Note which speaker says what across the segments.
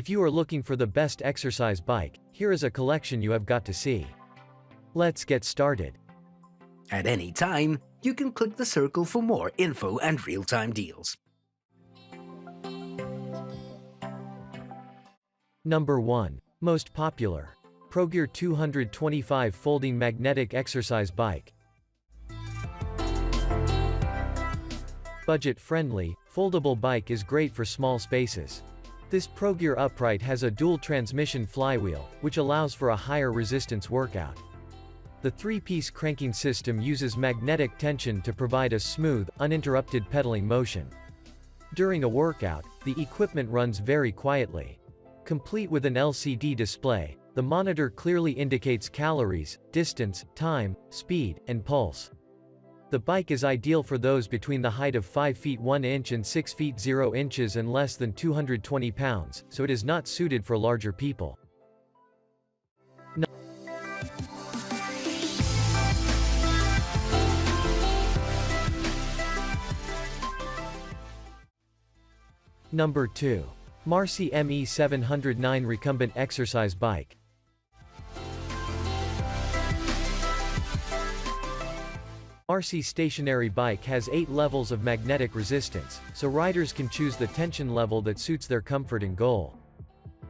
Speaker 1: If you are looking for the best exercise bike, here is a collection you have got to see. Let's get started.
Speaker 2: At any time, you can click the circle for more info and real-time deals.
Speaker 1: Number 1. Most popular. ProGear 225 Folding Magnetic Exercise Bike. Budget-friendly, foldable bike is great for small spaces. This ProGear upright has a dual transmission flywheel, which allows for a higher resistance workout. The 3-piece cranking system uses magnetic tension to provide a smooth, uninterrupted pedaling motion. During a workout, the equipment runs very quietly. Complete with an LCD display, the monitor clearly indicates calories, distance, time, speed, and pulse. The bike is ideal for those between the height of 5 feet 1 inch and 6 feet 0 inches and less than 220 pounds, so it is not suited for larger people. Number 2. Marcy ME709 Recumbent Exercise Bike. Marcy's stationary bike has 8 levels of magnetic resistance, so riders can choose the tension level that suits their comfort and goal.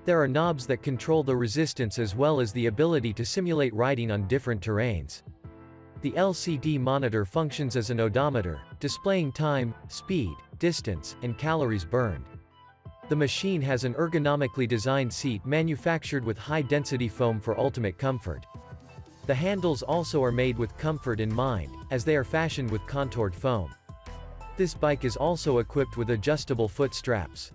Speaker 1: There are knobs that control the resistance as well as the ability to simulate riding on different terrains. The LCD monitor functions as an odometer, displaying time, speed, distance, and calories burned. The machine has an ergonomically designed seat manufactured with high-density foam for ultimate comfort. The handles also are made with comfort in mind, as they are fashioned with contoured foam. This bike is also equipped with adjustable foot straps.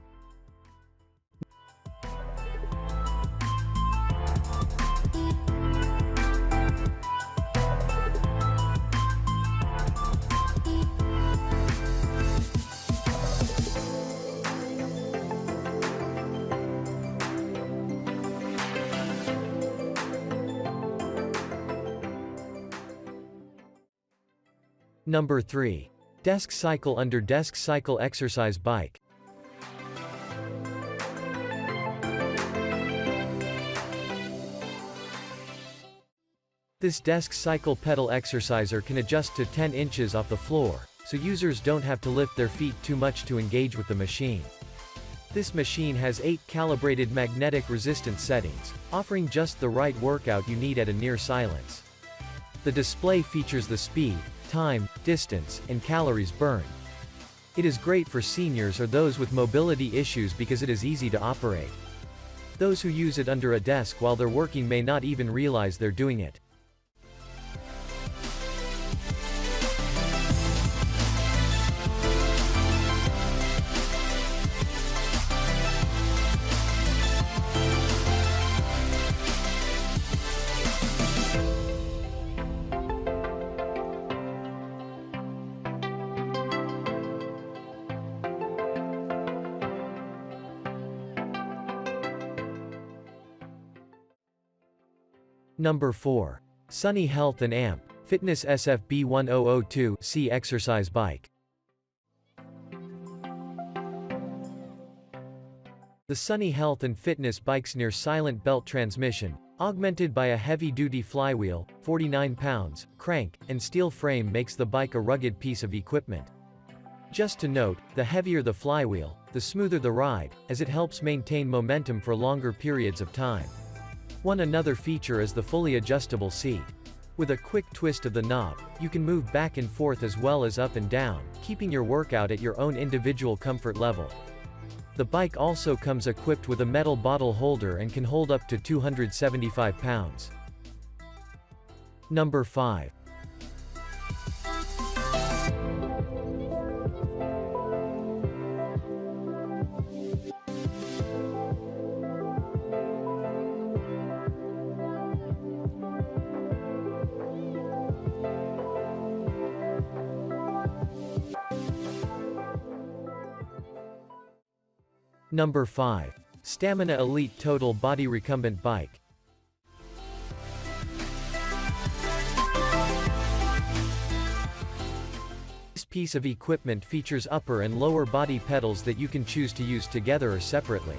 Speaker 1: Number 3. DeskCycle under DeskCycle Exercise Bike. This DeskCycle pedal exerciser can adjust to 10 inches off the floor, so users don't have to lift their feet too much to engage with the machine. This machine has 8 calibrated magnetic resistance settings, offering just the right workout you need at a near silence. The display features the speed, time, distance, and calories burned. It is great for seniors or those with mobility issues because it is easy to operate. Those who use it under a desk while they're working may not even realize they're doing it. Number 4. Sunny Health and Amp Fitness SFB1002C Exercise Bike. The Sunny Health and Fitness bike's near silent belt transmission, augmented by a heavy-duty flywheel, 49 pounds, crank, and steel frame makes the bike a rugged piece of equipment. Just to note, the heavier the flywheel, the smoother the ride, as it helps maintain momentum for longer periods of time. Another feature is the fully adjustable seat. With a quick twist of the knob, you can move back and forth as well as up and down, keeping your workout at your own individual comfort level. The bike also comes equipped with a metal bottle holder and can hold up to 275 pounds. Number 5. Number 5. Stamina Elite Total Body Recumbent Bike. This piece of equipment features upper and lower body pedals that you can choose to use together or separately.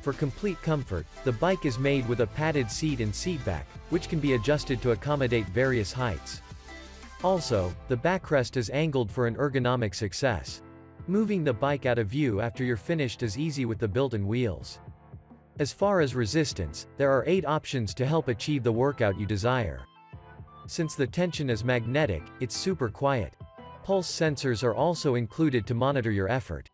Speaker 1: For complete comfort, the bike is made with a padded seat and seat back, which can be adjusted to accommodate various heights. Also, the backrest is angled for an ergonomic success. Moving the bike out of view after you're finished is easy with the built-in wheels. As far as resistance, there are 8 options to help achieve the workout you desire. Since the tension is magnetic, it's super quiet. Pulse sensors are also included to monitor your effort.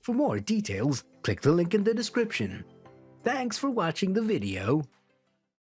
Speaker 2: For more details, click the link in the description. Thanks for watching the video.